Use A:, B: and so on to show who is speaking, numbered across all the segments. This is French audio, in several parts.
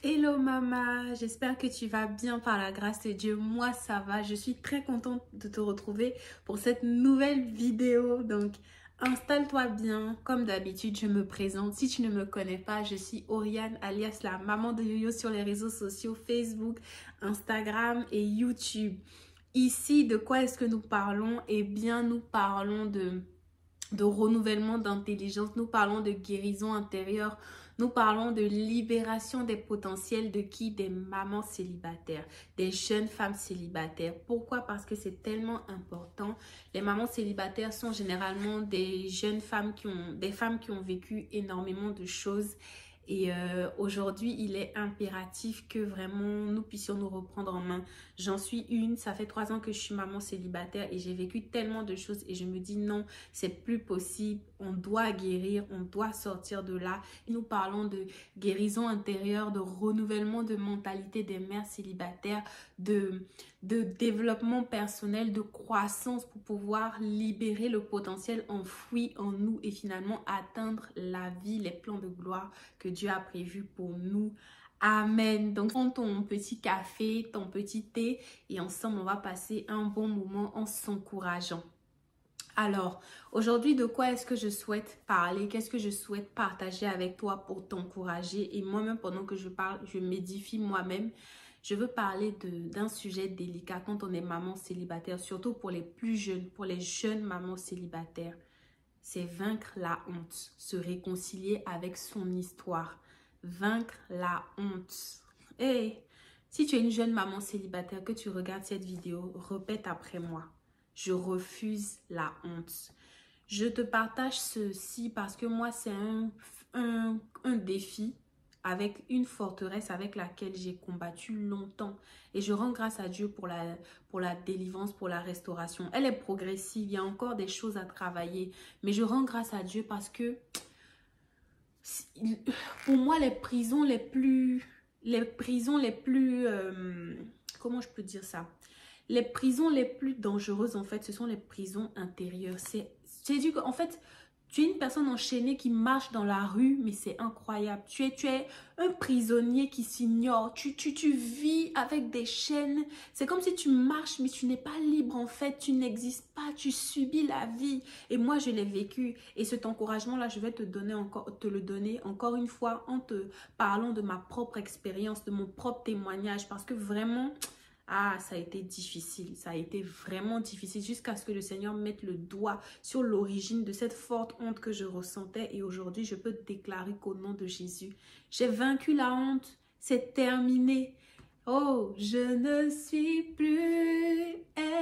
A: Hello Mama, j'espère que tu vas bien par la grâce de Dieu. Moi ça va, je suis très contente de te retrouver pour cette nouvelle vidéo. Donc installe-toi bien, comme d'habitude je me présente. Si tu ne me connais pas, je suis Oriane alias la maman de Yoyo sur les réseaux sociaux Facebook, Instagram et YouTube. Ici, de quoi est-ce que nous parlons? Eh bien, nous parlons de renouvellement d'intelligence, nous parlons de guérison intérieure, nous parlons de libération des potentiels de qui? Des mamans célibataires, des jeunes femmes célibataires. Pourquoi? Parce que c'est tellement important. Les mamans célibataires sont généralement des jeunes femmes des femmes qui ont vécu énormément de choses. Et aujourd'hui, il est impératif que vraiment nous puissions nous reprendre en main. J'en suis une, ça fait 3 ans que je suis maman célibataire et j'ai vécu tellement de choses et je me dis non, c'est plus possible. On doit guérir, on doit sortir de là. Et nous parlons de guérison intérieure, de renouvellement de mentalité des mères célibataires, de développement personnel, de croissance pour pouvoir libérer le potentiel enfoui en nous et finalement atteindre la vie, les plans de gloire que Dieu a prévus pour nous. Amen. Donc, prends ton petit café, ton petit thé et ensemble, on va passer un bon moment en s'encourageant. Alors, aujourd'hui, de quoi est-ce que je souhaite parler? Qu'est-ce que je souhaite partager avec toi pour t'encourager? Et moi-même, pendant que je parle, je m'édifie moi-même. Je veux parler d'un sujet délicat quand on est maman célibataire, surtout pour les plus jeunes, pour les jeunes mamans célibataires. C'est vaincre la honte, se réconcilier avec son histoire. Vaincre la honte. Hey, si tu es une jeune maman célibataire, que tu regardes cette vidéo, répète après moi. Je refuse la honte. Je te partage ceci parce que moi, c'est un défi avec une forteresse avec laquelle j'ai combattu longtemps. Et je rends grâce à Dieu pour la délivrance, pour la restauration. Elle est progressive, il y a encore des choses à travailler. Mais je rends grâce à Dieu parce que pour moi, les prisons les plus comment je peux dire ça? Les prisons les plus dangereuses, en fait, ce sont les prisons intérieures. C'est-à-dire qu'en fait, tu es une personne enchaînée qui marche dans la rue, mais c'est incroyable. Tu es un prisonnier qui s'ignore. Tu vis avec des chaînes. C'est comme si tu marches, mais tu n'es pas libre, en fait. Tu n'existes pas. Tu subis la vie. Et moi, je l'ai vécu. Et cet encouragement-là, je vais te le donner encore une fois en te parlant de ma propre expérience, de mon propre témoignage. Parce que vraiment... Ah, ça a été difficile, ça a été vraiment difficile jusqu'à ce que le Seigneur mette le doigt sur l'origine de cette forte honte que je ressentais. Et aujourd'hui, je peux te déclarer qu'au nom de Jésus, j'ai vaincu la honte, c'est terminé. Oh, je ne suis plus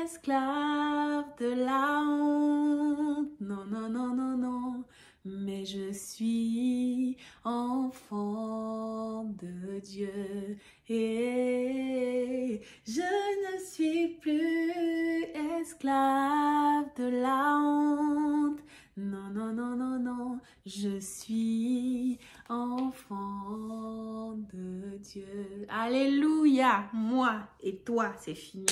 A: esclave de la honte. Non, non, non, non, non. Mais je suis enfant de Dieu. Et je ne suis plus esclave de la honte. Non, non, non, non, non. Je suis enfant de Dieu. Alléluia. Moi et toi, c'est fini.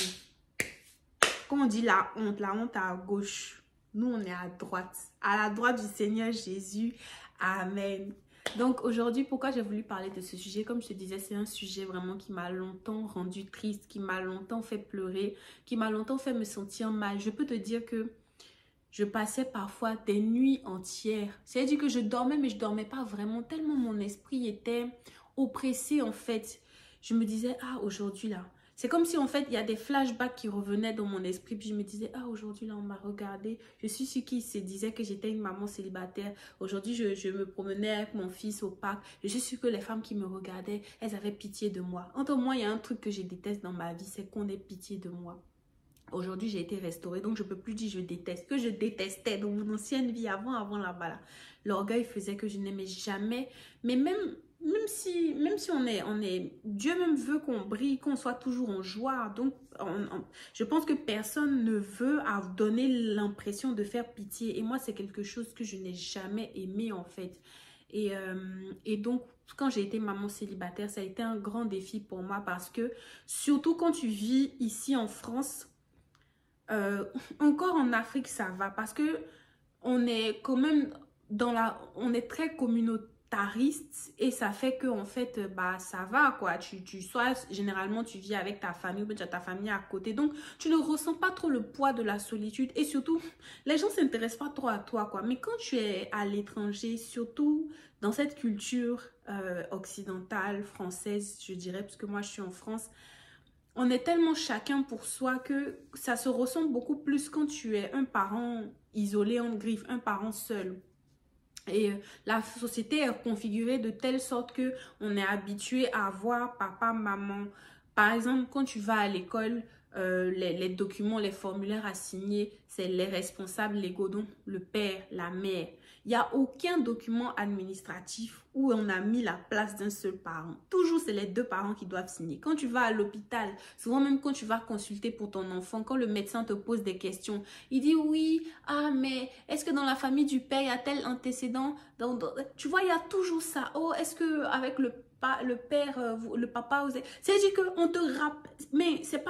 A: Quand on dit la honte est à gauche. Nous, on est à droite. À la droite du Seigneur Jésus. Amen. Donc aujourd'hui, pourquoi j'ai voulu parler de ce sujet? Comme je te disais, c'est un sujet vraiment qui m'a longtemps rendu triste, qui m'a longtemps fait pleurer, qui m'a longtemps fait me sentir mal. Je peux te dire que je passais parfois des nuits entières. C'est-à-dire que je dormais, mais je ne dormais pas vraiment, tellement mon esprit était oppressé en fait. Je me disais, ah aujourd'hui là, c'est comme si en fait il y a des flashbacks qui revenaient dans mon esprit. Puis je me disais, ah aujourd'hui là on m'a regardé. Je suis sûre qu'il se disait que j'étais une maman célibataire. Aujourd'hui je me promenais avec mon fils au parc. Je suis sûre que les femmes qui me regardaient, elles avaient pitié de moi. Entre moi, il y a un truc que je déteste dans ma vie, c'est qu'on ait pitié de moi. Aujourd'hui, j'ai été restaurée, donc je ne peux plus dire je déteste. Que je détestais dans mon ancienne vie, avant là-bas. Là. L'orgueil faisait que je n'aimais jamais. Mais même si on est... Dieu même veut qu'on brille, qu'on soit toujours en joie. Donc, je pense que personne ne veut donner l'impression de faire pitié. Et moi, c'est quelque chose que je n'ai jamais aimé, en fait. Et donc, quand j'ai été maman célibataire, ça a été un grand défi pour moi parce que, surtout quand tu vis ici en France... encore en Afrique ça va parce que on est quand même on est très communautaire militariste et ça fait que en fait bah ça va quoi, soit généralement tu vis avec ta famille ou tu as ta famille à côté, donc tu ne ressens pas trop le poids de la solitude et surtout les gens s'intéressent pas trop à toi quoi. Mais quand tu es à l'étranger, surtout dans cette culture occidentale française je dirais, parce que moi je suis en France, on est tellement chacun pour soi que ça se ressent beaucoup plus quand tu es un parent isolé en griffe, un parent seul. Et la société est configurée de telle sorte que on est habitué à voir papa, maman. Par exemple, quand tu vas à l'école, les documents, les formulaires à signer, c'est les responsables légaux, donc le père, la mère. Il n'y a aucun document administratif où on a mis la place d'un seul parent. Toujours, c'est les deux parents qui doivent signer. Quand tu vas à l'hôpital, souvent même quand tu vas consulter pour ton enfant, quand le médecin te pose des questions, il dit oui, ah mais est-ce que dans la famille du père, il y a tel antécédent? Tu vois, il y a toujours ça. Oh, est-ce que avec le père, le papa, c'est-à-dire qu'on te rappelle, mais c'est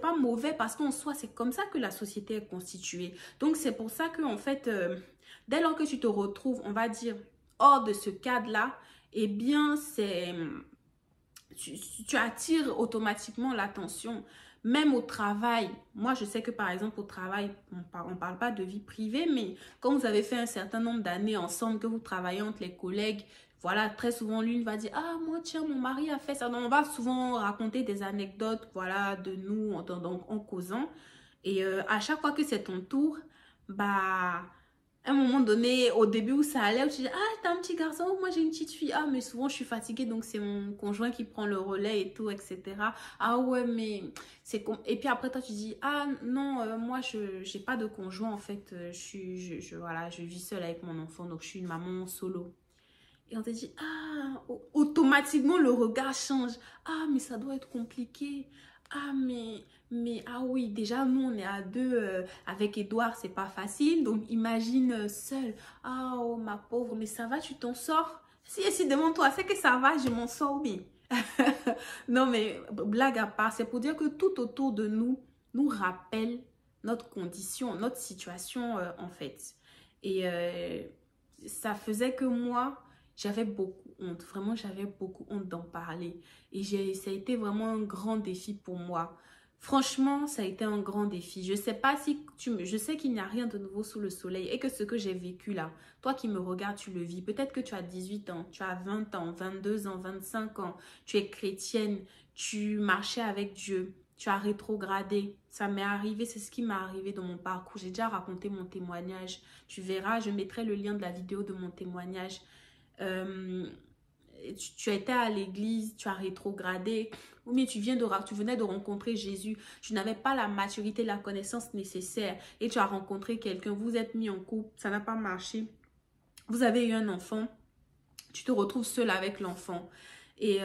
A: pas mauvais parce qu'en soi, c'est comme ça que la société est constituée. Donc, c'est pour ça que en fait, dès lors que tu te retrouves, on va dire, hors de ce cadre-là, eh bien, tu attires automatiquement l'attention. Même au travail, moi je sais que par exemple au travail, on parle pas de vie privée, mais quand vous avez fait un certain nombre d'années ensemble, que vous travaillez entre les collègues, voilà, très souvent l'une va dire, ah moi tiens, mon mari a fait ça. Donc on va souvent raconter des anecdotes, voilà, de nous en causant. Et à chaque fois que c'est ton tour, bah... À un moment donné, au début où ça allait, où tu dis, ah, t'as un petit garçon, moi j'ai une petite fille. Ah, mais souvent je suis fatiguée, donc c'est mon conjoint qui prend le relais et tout, etc. Ah ouais, mais c'est comme... Et puis après, toi, tu dis, ah non, moi, je n'ai pas de conjoint, en fait. Voilà, je vis seule avec mon enfant, donc je suis une maman solo. Et on te dit, ah, automatiquement, le regard change. Ah, mais ça doit être compliqué. Ah, ah oui, déjà, nous, on est à deux. Avec Edouard, c'est pas facile. Donc, imagine seul. Ah, oh, ma pauvre, mais ça va, tu t'en sors? Si, devant toi, c'est que ça va, je m'en sors bien. Non, mais blague à part, c'est pour dire que tout autour de nous, nous rappelle notre condition, notre situation, en fait. Et ça faisait que moi, j'avais beaucoup honte. Vraiment, j'avais beaucoup honte d'en parler. Et ça a été vraiment un grand défi pour moi. Franchement, ça a été un grand défi. Je sais pas si je sais qu'il n'y a rien de nouveau sous le soleil et que ce que j'ai vécu là, toi qui me regardes, tu le vis. Peut-être que tu as 18 ans, tu as 20 ans, 22 ans, 25 ans, tu es chrétienne, tu marchais avec Dieu, tu as rétrogradé. Ça m'est arrivé, c'est ce qui m'est arrivé dans mon parcours. J'ai déjà raconté mon témoignage. Tu verras, je mettrai le lien de la vidéo de mon témoignage. Tu étais à l'église, tu as rétrogradé, ou bien tu venais de rencontrer Jésus, tu n'avais pas la maturité, la connaissance nécessaire et tu as rencontré quelqu'un, vous êtes mis en couple, ça n'a pas marché, vous avez eu un enfant, tu te retrouves seul avec l'enfant et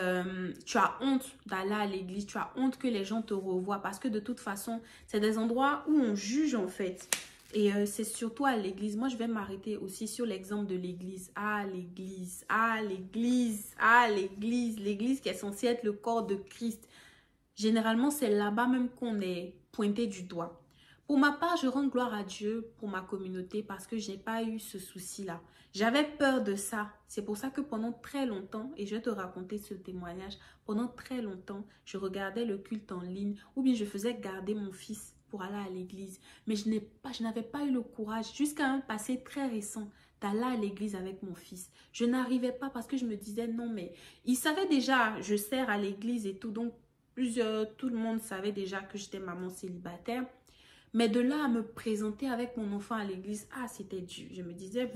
A: tu as honte d'aller à l'église, tu as honte que les gens te revoient parce que de toute façon, c'est des endroits où on juge en fait. Et c'est surtout à l'église. Moi, je vais m'arrêter aussi sur l'exemple de l'église. Ah, l'église, ah, l'église, ah, l'église. L'église qui est censée être le corps de Christ. Généralement, c'est là-bas même qu'on est pointé du doigt. Pour ma part, je rends gloire à Dieu pour ma communauté parce que je n'ai pas eu ce souci-là. J'avais peur de ça. C'est pour ça que pendant très longtemps, et je vais te raconter ce témoignage, pendant très longtemps, je regardais le culte en ligne ou bien je faisais garder mon fils pour aller à l'église. Mais je n'avais pas eu le courage, jusqu'à un passé très récent, d'aller à l'église avec mon fils. Je n'arrivais pas parce que je me disais non, mais il savait déjà, je sers à l'église et tout, donc tout le monde savait déjà que j'étais maman célibataire. Mais de là à me présenter avec mon enfant à l'église, ah, c'était dur. Je me disais,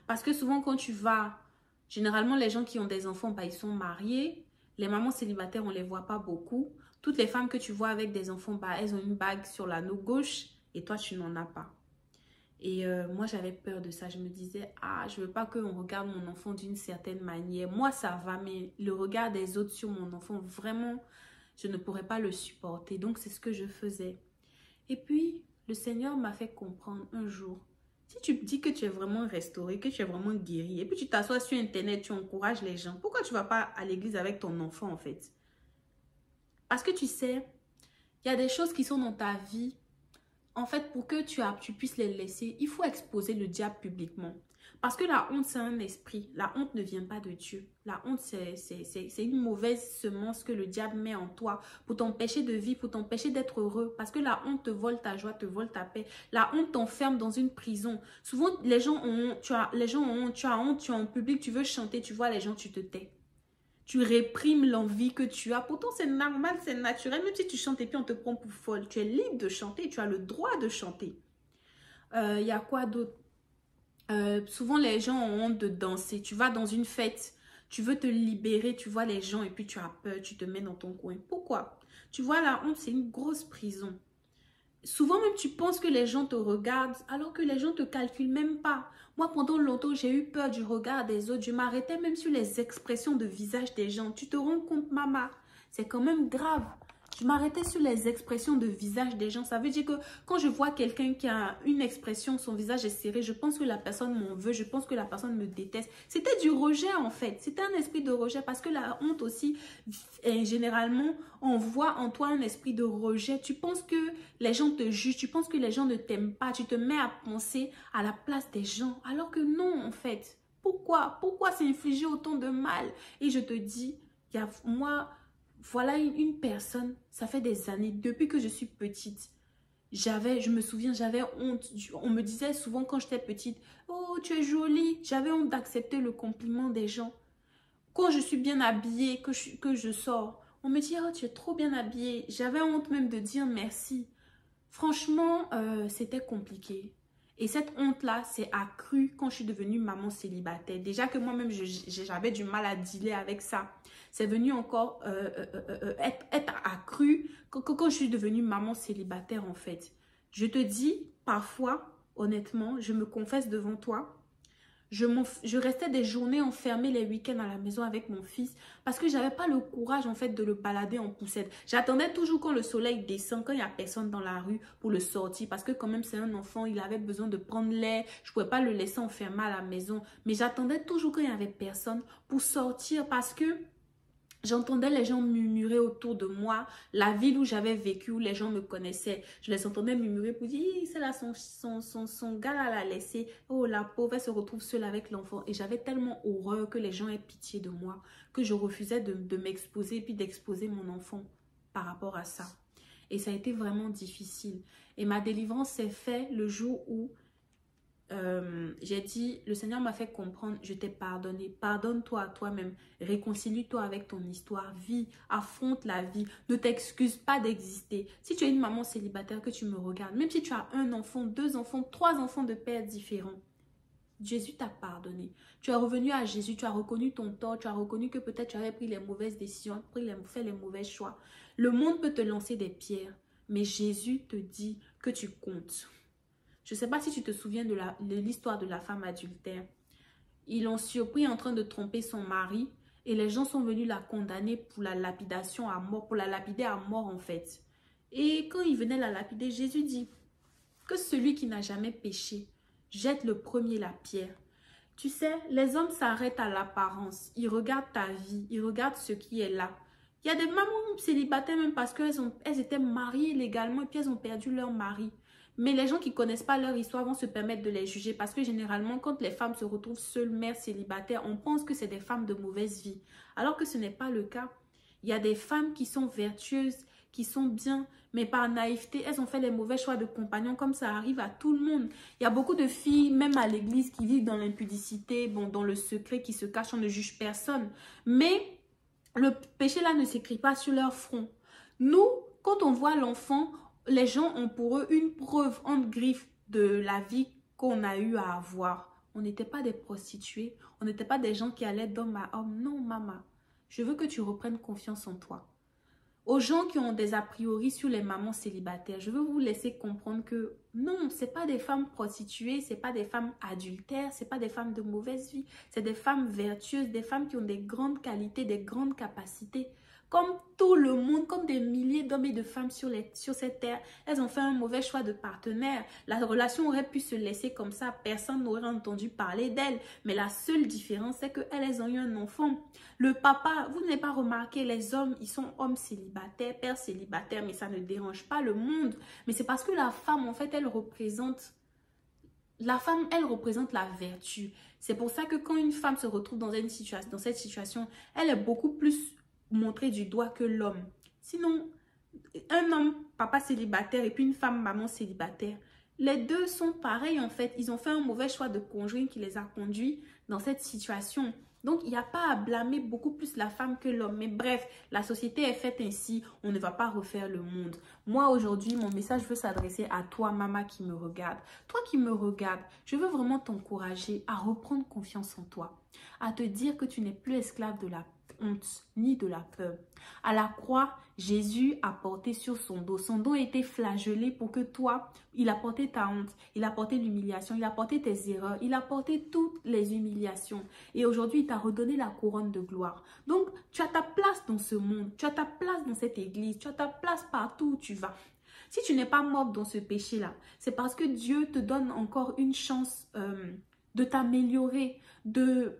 A: parce que souvent quand tu vas, généralement les gens qui ont des enfants, bah, ils sont mariés. Les mamans célibataires, on ne les voit pas beaucoup. Toutes les femmes que tu vois avec des enfants, bah, elles ont une bague sur l'anneau gauche et toi, tu n'en as pas. Et moi, j'avais peur de ça. Je me disais, ah, je ne veux pas qu'on regarde mon enfant d'une certaine manière. Moi, ça va, mais le regard des autres sur mon enfant, vraiment, je ne pourrais pas le supporter. Donc, c'est ce que je faisais. Et puis, le Seigneur m'a fait comprendre un jour, si tu dis que tu es vraiment restauré, que tu es vraiment guéri, et puis tu t'assois sur Internet, tu encourages les gens, pourquoi tu ne vas pas à l'église avec ton enfant en fait? Parce que tu sais, il y a des choses qui sont dans ta vie. En fait, pour que tu puisses les laisser, il faut exposer le diable publiquement. Parce que la honte, c'est un esprit. La honte ne vient pas de Dieu. La honte, c'est une mauvaise semence que le diable met en toi pour t'empêcher de vivre, pour t'empêcher d'être heureux. Parce que la honte te vole ta joie, te vole ta paix. La honte t'enferme dans une prison. Souvent, les gens ont honte, tu as honte, tu es en public, tu veux chanter, tu vois les gens, tu te tais. Tu réprimes l'envie que tu as. Pourtant, c'est normal, c'est naturel. Même si tu chantes et puis on te prend pour folle, tu es libre de chanter, tu as le droit de chanter. Y a quoi d'autre? Souvent, les gens ont honte de danser. Tu vas dans une fête, tu veux te libérer, tu vois les gens et puis tu as peur, tu te mets dans ton coin. Pourquoi? Tu vois, la honte, c'est une grosse prison. Souvent même, tu penses que les gens te regardent alors que les gens ne te calculent même pas. Moi, pendant longtemps, j'ai eu peur du regard des autres. Je m'arrêtais même sur les expressions de visage des gens. Tu te rends compte, maman? C'est quand même grave. Je m'arrêtais sur les expressions de visage des gens. Ça veut dire que quand je vois quelqu'un qui a une expression, son visage est serré, je pense que la personne m'en veut, je pense que la personne me déteste. C'était du rejet en fait. C'était un esprit de rejet parce que la honte aussi, généralement, on voit en toi un esprit de rejet. Tu penses que les gens te jugent, tu penses que les gens ne t'aiment pas, tu te mets à penser à la place des gens alors que non en fait. Pourquoi? Pourquoi s'infliger autant de mal? Et je te dis, moi... Voilà une personne, ça fait des années, depuis que je suis petite, je me souviens, j'avais honte. On me disait souvent quand j'étais petite, oh, tu es jolie. J'avais honte d'accepter le compliment des gens. Quand je suis bien habillée, que je sors, on me dit, oh, tu es trop bien habillée. J'avais honte même de dire merci. Franchement, c'était compliqué. Et cette honte-là s'est accrue quand je suis devenue maman célibataire. Déjà que moi-même, j'avais du mal à dealer avec ça. C'est venu encore être accru quand je suis devenue maman célibataire, en fait. Je te dis, parfois, honnêtement, je me confesse devant toi, je restais des journées enfermée les week-ends à la maison avec mon fils parce que j'avais pas le courage en fait de le balader en poussette. J'attendais toujours quand le soleil descend, quand il n'y a personne dans la rue pour le sortir parce que quand même c'est un enfant, il avait besoin de prendre l'air. Je pouvais pas le laisser enfermé à la maison. Mais j'attendais toujours quand il n'y avait personne pour sortir parce que j'entendais les gens murmurer autour de moi, la ville où j'avais vécu, où les gens me connaissaient. Je les entendais murmurer pour dire, c'est là son gars là l'a laissé. Oh, la pauvre, elle se retrouve seule avec l'enfant. Et j'avais tellement horreur que les gens aient pitié de moi, que je refusais de m'exposer, puis d'exposer mon enfant par rapport à ça. Et ça a été vraiment difficile. Et ma délivrance s'est faite le jour où j'ai dit, le Seigneur m'a fait comprendre, je t'ai pardonné, pardonne-toi à toi-même, réconcilie-toi avec ton histoire, vis, affronte la vie, ne t'excuse pas d'exister. Si tu es une maman célibataire que tu me regardes, même si tu as un enfant, 2 enfants, 3 enfants de pères différents, Jésus t'a pardonné. Tu es revenu à Jésus, tu as reconnu ton tort, tu as reconnu que peut-être tu avais pris les mauvaises décisions, fait les mauvais choix. Le monde peut te lancer des pierres, mais Jésus te dit que tu comptes. Je ne sais pas si tu te souviens de l'histoire de la femme adultère. Ils l'ont surpris en train de tromper son mari et les gens sont venus la condamner pour la lapidation à mort, pour la lapider à mort en fait. Et quand ils venaient la lapider, Jésus dit que celui qui n'a jamais péché jette le premier la pierre. Tu sais, les hommes s'arrêtent à l'apparence. Ils regardent ta vie, ils regardent ce qui est là. Il y a des mamans célibataires même parce qu'elles étaient mariées légalement et puis elles ont perdu leur mari. Mais les gens qui ne connaissent pas leur histoire vont se permettre de les juger parce que généralement, quand les femmes se retrouvent seules, mères, célibataires, on pense que c'est des femmes de mauvaise vie. Alors que ce n'est pas le cas. Il y a des femmes qui sont vertueuses, qui sont bien, mais par naïveté, elles ont fait les mauvais choix de compagnons comme ça arrive à tout le monde. Il y a beaucoup de filles, même à l'église, qui vivent dans l'impudicité, bon, dans le secret, qui se cachent, on ne juge personne. Mais le péché là ne s'écrit pas sur leur front. Nous, quand on voit l'enfant, les gens ont pour eux une preuve en griffe de la vie qu'on a eu à avoir. On n'était pas des prostituées, on n'était pas des gens qui allaient d'homme à homme. Non, maman, je veux que tu reprennes confiance en toi. Aux gens qui ont des a priori sur les mamans célibataires, je veux vous laisser comprendre que non, ce n'est pas des femmes prostituées, ce n'est pas des femmes adultères, ce n'est pas des femmes de mauvaise vie. C'est des femmes vertueuses, des femmes qui ont des grandes qualités, des grandes capacités. Comme tout le monde, comme des milliers d'hommes et de femmes sur cette terre, elles ont fait un mauvais choix de partenaire. La relation aurait pu se laisser comme ça, personne n'aurait entendu parler d'elle. Mais la seule différence, c'est qu'elles ont eu un enfant. Le papa, vous n'avez pas remarqué, les hommes, ils sont hommes célibataires, pères célibataires, mais ça ne dérange pas le monde. Mais c'est parce que la femme, en fait, elle représente La femme, elle représente la vertu. C'est pour ça que quand une femme se retrouve dans cette situation, elle est beaucoup plus montrée du doigt que l'homme. Sinon, un homme, papa célibataire, et puis une femme, maman célibataire, les deux sont pareils en fait. Ils ont fait un mauvais choix de conjoint qui les a conduits dans cette situation. Donc, il n'y a pas à blâmer beaucoup plus la femme que l'homme. Mais bref, la société est faite ainsi. On ne va pas refaire le monde. Moi, aujourd'hui, mon message veut s'adresser à toi, maman qui me regarde. Toi qui me regardes, je veux vraiment t'encourager à reprendre confiance en toi. À te dire que tu n'es plus esclave de la honte ni de la peur. À la croix, Jésus a porté sur son dos. Son dos a été flagellé pour que toi, il a porté ta honte, il a porté l'humiliation, il a porté tes erreurs, il a porté toutes les humiliations. Et aujourd'hui, il t'a redonné la couronne de gloire. Donc, tu as ta place dans ce monde, tu as ta place dans cette église, tu as ta place partout où tu vas. Si tu n'es pas mort dans ce péché-là, c'est parce que Dieu te donne encore une chance de t'améliorer,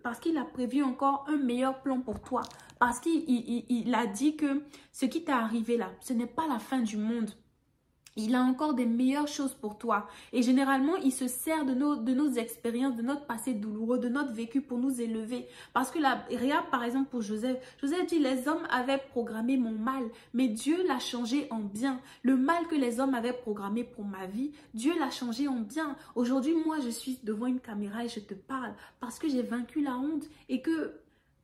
A: parce qu'il a prévu encore un meilleur plan pour toi. Parce qu'il a dit que ce qui t'est arrivé là, ce n'est pas la fin du monde. Il a encore des meilleures choses pour toi. Et généralement, il se sert de nos expériences, de notre passé douloureux, de notre vécu pour nous élever. Parce que là, regarde par exemple pour Joseph. Joseph dit, les hommes avaient programmé mon mal, mais Dieu l'a changé en bien. Le mal que les hommes avaient programmé pour ma vie, Dieu l'a changé en bien. Aujourd'hui, moi, je suis devant une caméra et je te parle parce que j'ai vaincu la honte et que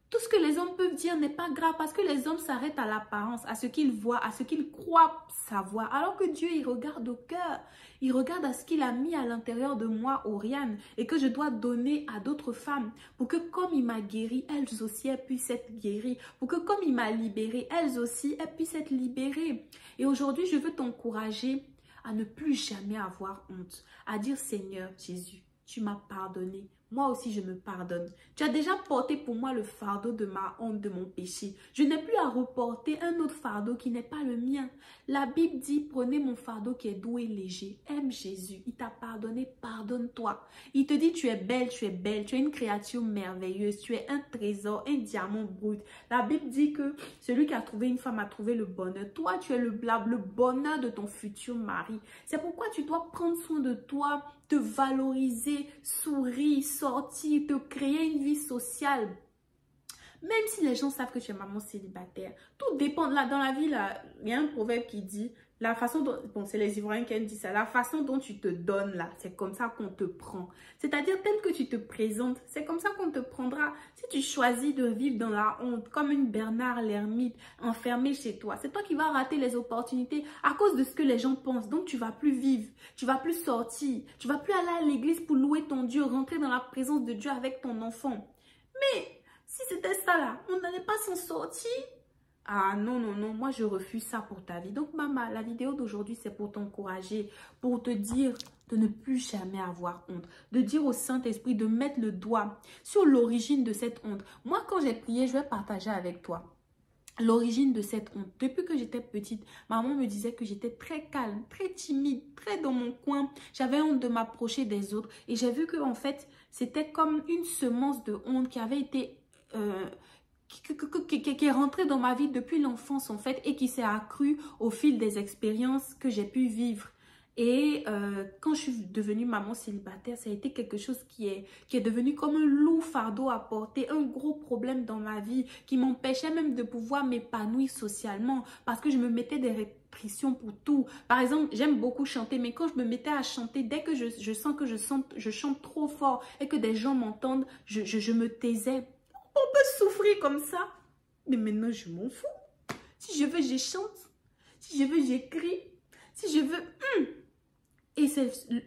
A: tout ce que les hommes peuvent dire n'est pas grave parce que les hommes s'arrêtent à l'apparence, à ce qu'ils voient, à ce qu'ils croient savoir. Alors que Dieu, il regarde au cœur. Il regarde à ce qu'il a mis à l'intérieur de moi, Oriane, et que je dois donner à d'autres femmes pour que comme il m'a guérie, elles aussi, elles puissent être guéries. Pour que comme il m'a libérée, elles aussi, elles puissent être libérées. Et aujourd'hui, je veux t'encourager à ne plus jamais avoir honte. À dire, Seigneur Jésus, tu m'as pardonné. Moi aussi, je me pardonne. Tu as déjà porté pour moi le fardeau de ma honte, de mon péché. Je n'ai plus à reporter un autre fardeau qui n'est pas le mien. La Bible dit, prenez mon fardeau qui est doux et léger. Aime Jésus. Il t'a pardonné, pardonne-toi. Il te dit, tu es belle, tu es une créature merveilleuse. Tu es un trésor, un diamant brut. La Bible dit que celui qui a trouvé une femme a trouvé le bonheur. Toi, tu es le bonheur de ton futur mari. C'est pourquoi tu dois prendre soin de toi, te valoriser, sourire, sortir, te créer une vie sociale. Même si les gens savent que tu es maman célibataire, tout dépend. Là, dans la vie, là, il y a un proverbe qui dit, la façon dont, bon, c'est les Ivoiriens qui disent ça, la façon dont tu te donnes là, c'est comme ça qu'on te prend. C'est-à-dire, tel que tu te présentes, c'est comme ça qu'on te prendra. Si tu choisis de vivre dans la honte, comme une Bernard l'ermite, enfermée chez toi, c'est toi qui vas rater les opportunités à cause de ce que les gens pensent. Donc, tu vas plus vivre, tu vas plus sortir, tu vas plus aller à l'église pour louer ton Dieu, rentrer dans la présence de Dieu avec ton enfant. Mais si c'était ça là, on n'allait pas s'en sortir. Ah non, non, non, moi je refuse ça pour ta vie. Donc maman, la vidéo d'aujourd'hui c'est pour t'encourager, pour te dire de ne plus jamais avoir honte. De dire au Saint-Esprit de mettre le doigt sur l'origine de cette honte. Moi quand j'ai prié, je vais partager avec toi l'origine de cette honte. Depuis que j'étais petite, maman me disait que j'étais très calme, très timide, très dans mon coin. J'avais honte de m'approcher des autres. Et j'ai vu que en fait, c'était comme une semence de honte qui avait été... qui est rentrée dans ma vie depuis l'enfance en fait et qui s'est accrue au fil des expériences que j'ai pu vivre. Et quand je suis devenue maman célibataire, ça a été quelque chose qui est devenu comme un lourd fardeau à porter, un gros problème dans ma vie qui m'empêchait même de pouvoir m'épanouir socialement parce que je me mettais des restrictions pour tout. Par exemple, j'aime beaucoup chanter, mais quand je me mettais à chanter, dès que je sens que je chante trop fort et que des gens m'entendent, je me taisais. On peut souffrir comme ça, mais maintenant je m'en fous. Si je veux, je chante. Si je veux, j'écris. Si je veux... Et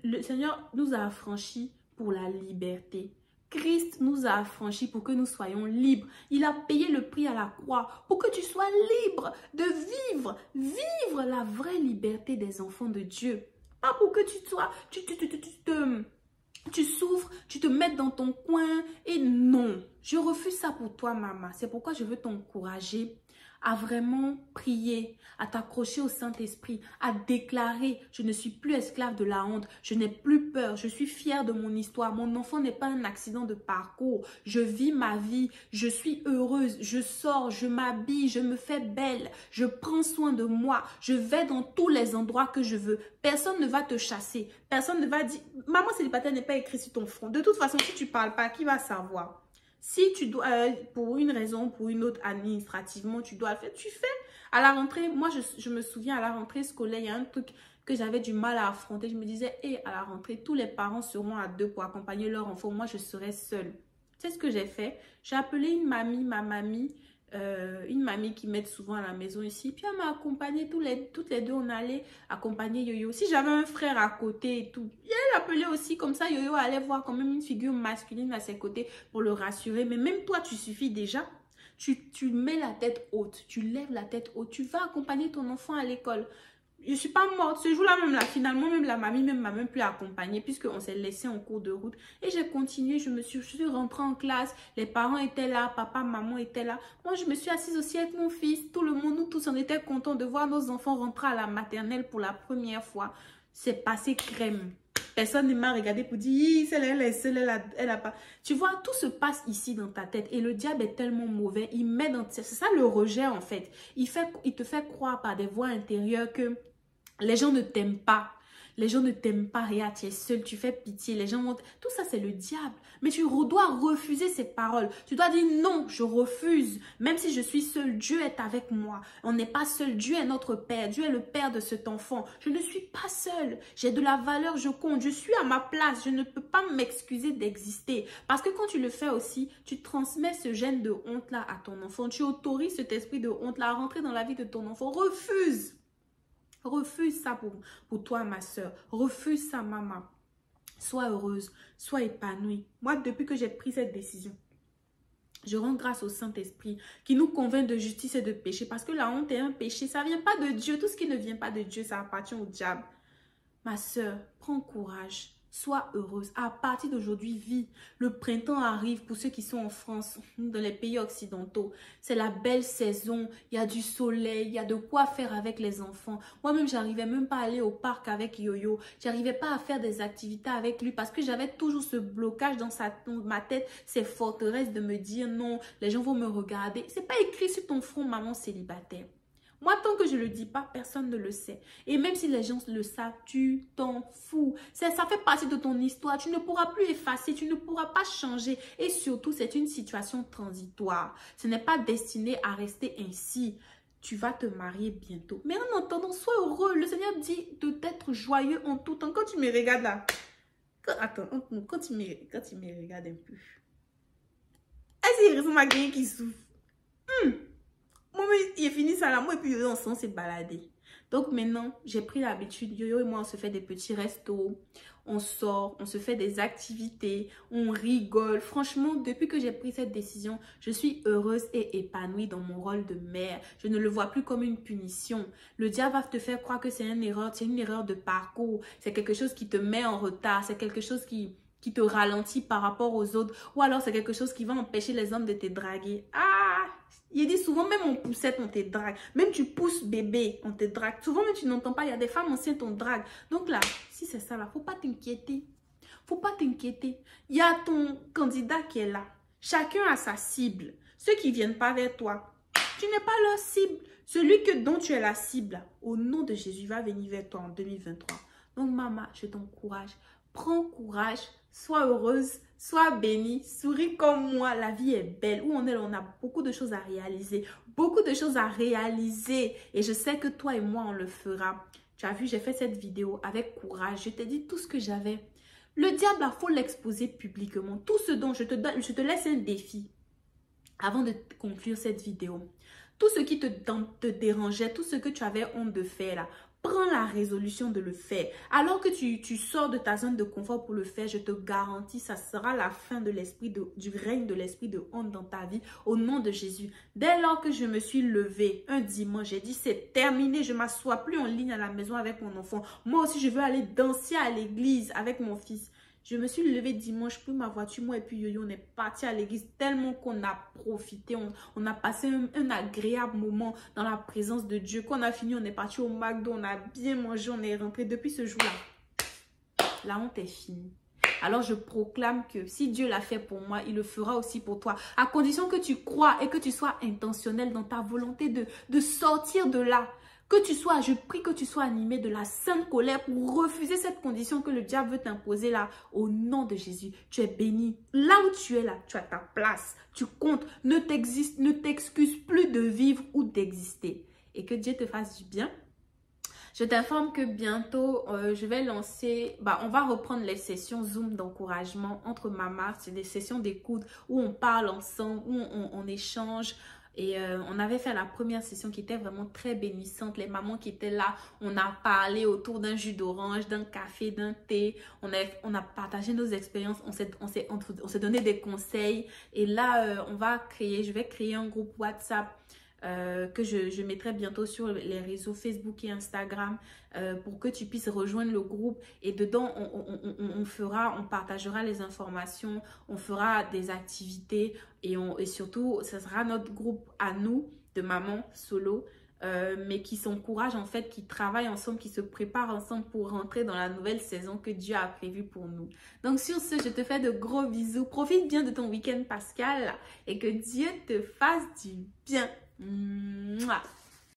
A: le Seigneur nous a affranchis pour la liberté. Christ nous a affranchis pour que nous soyons libres. Il a payé le prix à la croix pour que tu sois libre de vivre la vraie liberté des enfants de Dieu. Pas pour que tu sois... Tu souffres, tu te mets dans ton coin et non, je refuse ça pour toi maman. C'est pourquoi je veux t'encourager à vraiment prier, à t'accrocher au Saint-Esprit, à déclarer, je ne suis plus esclave de la honte, je n'ai plus peur, je suis fière de mon histoire, mon enfant n'est pas un accident de parcours, je vis ma vie, je suis heureuse, je sors, je m'habille, je me fais belle, je prends soin de moi, je vais dans tous les endroits que je veux, personne ne va te chasser, personne ne va dire, maman célibataire n'est pas écrit sur ton front, de toute façon si tu ne parles pas, qui va savoir? Si tu dois, pour une raison, pour une autre, administrativement, tu dois le faire, tu fais. À la rentrée, moi, je me souviens, à la rentrée scolaire, il y a un truc que j'avais du mal à affronter. Je me disais, à la rentrée, tous les parents seront à deux pour accompagner leur enfant. Moi, je serai seule. Tu sais ce que j'ai fait? J'ai appelé une mamie, une mamie qui m'aide souvent à la maison ici. Puis elle m'a accompagnée, toutes les deux, on allait accompagner Yo-Yo. Si j'avais un frère à côté et tout, elle appelait aussi comme ça. Yo-Yo allait voir quand même une figure masculine à ses côtés pour le rassurer. Mais même toi, tu suffis déjà. Tu mets la tête haute, tu lèves la tête haute, tu vas accompagner ton enfant à l'école. Je ne suis pas morte. Ce jour-là, même là, finalement, même la mamie m'a même plus accompagnée puisqu'on s'est laissé en cours de route. Et j'ai continué, je suis rentrée en classe. Les parents étaient là, papa, maman étaient là. Moi, je me suis assise aussi avec mon fils. Tout le monde, nous tous, on était contents de voir nos enfants rentrer à la maternelle pour la première fois. C'est passé crème. Personne ne m'a regardé pour dire, elle a pas. Tu vois, tout se passe ici dans ta tête. Et le diable est tellement mauvais. Il met dans... C'est ça le rejet en fait. Il te fait croire par des voix intérieures que les gens ne t'aiment pas. Les gens ne t'aiment pas, regarde, tu es seul, tu fais pitié, les gens vont... Tout ça, c'est le diable. Mais tu dois refuser ces paroles. Tu dois dire non, je refuse. Même si je suis seul, Dieu est avec moi. On n'est pas seul, Dieu est notre Père. Dieu est le Père de cet enfant. Je ne suis pas seule. J'ai de la valeur, je compte. Je suis à ma place. Je ne peux pas m'excuser d'exister. Parce que quand tu le fais aussi, tu transmets ce gène de honte-là à ton enfant. Tu autorises cet esprit de honte-là à rentrer dans la vie de ton enfant. Refuse. Refuse ça pour toi, ma soeur. Refuse ça, maman. Sois heureuse, sois épanouie. Moi, depuis que j'ai pris cette décision, je rends grâce au Saint-Esprit qui nous convainc de justice et de péché. Parce que la honte est un péché. Ça ne vient pas de Dieu. Tout ce qui ne vient pas de Dieu, ça appartient au diable. Ma soeur, prends courage. Sois heureuse. À partir d'aujourd'hui, vis. Le printemps arrive pour ceux qui sont en France, dans les pays occidentaux. C'est la belle saison. Il y a du soleil. Il y a de quoi faire avec les enfants. Moi-même, j'arrivais même pas à aller au parc avec Yo-Yo. J'arrivais pas à faire des activités avec lui parce que j'avais toujours ce blocage dans ma tête, ces forteresses de me dire non, les gens vont me regarder. C'est pas écrit sur ton front, maman célibataire. Moi, tant que je ne le dis pas, personne ne le sait. Et même si les gens le savent, tu t'en fous. Ça fait partie de ton histoire. Tu ne pourras plus effacer, tu ne pourras pas changer. Et surtout, c'est une situation transitoire. Ce n'est pas destiné à rester ainsi. Tu vas te marier bientôt. Mais en entendant, sois heureux. Le Seigneur dit d'être joyeux en tout temps. Quand tu me regardes là, quand tu me regardes un peu, est-ce qu'il ressemble à quelqu'un qui souffre? Moi, il est fini ça là. Moi et puis Yo-Yo, on s'est baladé. Donc maintenant, j'ai pris l'habitude. Yo-Yo et moi, on se fait des petits restos. On sort, on se fait des activités. On rigole. Franchement, depuis que j'ai pris cette décision, je suis heureuse et épanouie dans mon rôle de mère. Je ne le vois plus comme une punition. Le diable va te faire croire que c'est une erreur de parcours. C'est quelque chose qui te met en retard. C'est quelque chose qui te ralentit par rapport aux autres. Ou alors c'est quelque chose qui va empêcher les hommes de te draguer. Il dit souvent, même en poussette, on te drague. Même tu pousses bébé, on te drague. Souvent, même tu n'entends pas, il y a des femmes enceintes, on drague. Donc là, si c'est ça là, faut pas t'inquiéter. Faut pas t'inquiéter. Il y a ton candidat qui est là. Chacun a sa cible. Ceux qui ne viennent pas vers toi, tu n'es pas leur cible. Celui dont tu es la cible, au nom de Jésus, va venir vers toi en 2023. Donc maman, je t'encourage. Prends courage, sois heureuse, sois bénie, souris comme moi. La vie est belle. Où on est, on a beaucoup de choses à réaliser. Beaucoup de choses à réaliser. Et je sais que toi et moi, on le fera. Tu as vu, j'ai fait cette vidéo avec courage. Je t'ai dit tout ce que j'avais. Le diable, il faut l'exposer publiquement. Tout ce dont je te laisse un défi avant de conclure cette vidéo. Tout ce qui te dérangeait, tout ce que tu avais honte de faire là. Prends la résolution de le faire. Alors que tu sors de ta zone de confort pour le faire, je te garantis, ça sera la fin de du règne de l'esprit de honte dans ta vie, au nom de Jésus. Dès lors que je me suis levée un dimanche, j'ai dit c'est terminé, je ne m'assois plus en ligne à la maison avec mon enfant. Moi aussi, je veux aller danser à l'église avec mon fils. Je me suis levée dimanche, pris ma voiture, moi et puis Yoyo, on est parti à l'église tellement qu'on a profité. On a passé un agréable moment dans la présence de Dieu. Quand on a fini, on est parti au McDo, on a bien mangé, on est rentré. Depuis ce jour-là, la honte est finie. Alors je proclame que si Dieu l'a fait pour moi, il le fera aussi pour toi. À condition que tu crois et que tu sois intentionnel dans ta volonté de sortir de là. Je prie que tu sois animé de la sainte colère pour refuser cette condition que le diable veut t'imposer là. Au nom de Jésus, tu es béni. Là où tu es là, tu as ta place. Tu comptes. Ne t'excuse plus de vivre ou d'exister. Et que Dieu te fasse du bien. Je t'informe que bientôt, je vais lancer, on va reprendre les sessions Zoom d'encouragement entre mamas. C'est des sessions d'écoute où on parle ensemble, où on échange. Et on avait fait la première session qui était vraiment très bénissante. Les mamans qui étaient là, on a parlé autour d'un jus d'orange, d'un café, d'un thé. On a partagé nos expériences, on s'est donné des conseils. Et là, je vais créer un groupe WhatsApp que je mettrai bientôt sur les réseaux Facebook et Instagram pour que tu puisses rejoindre le groupe. Et dedans, on partagera les informations, on fera des activités et surtout, ce sera notre groupe à nous de mamans solo, mais qui s'encouragent en fait, qui travaillent ensemble, qui se préparent ensemble pour rentrer dans la nouvelle saison que Dieu a prévue pour nous. Donc sur ce, je te fais de gros bisous. Profite bien de ton week-end pascal et que Dieu te fasse du bien. Mouah.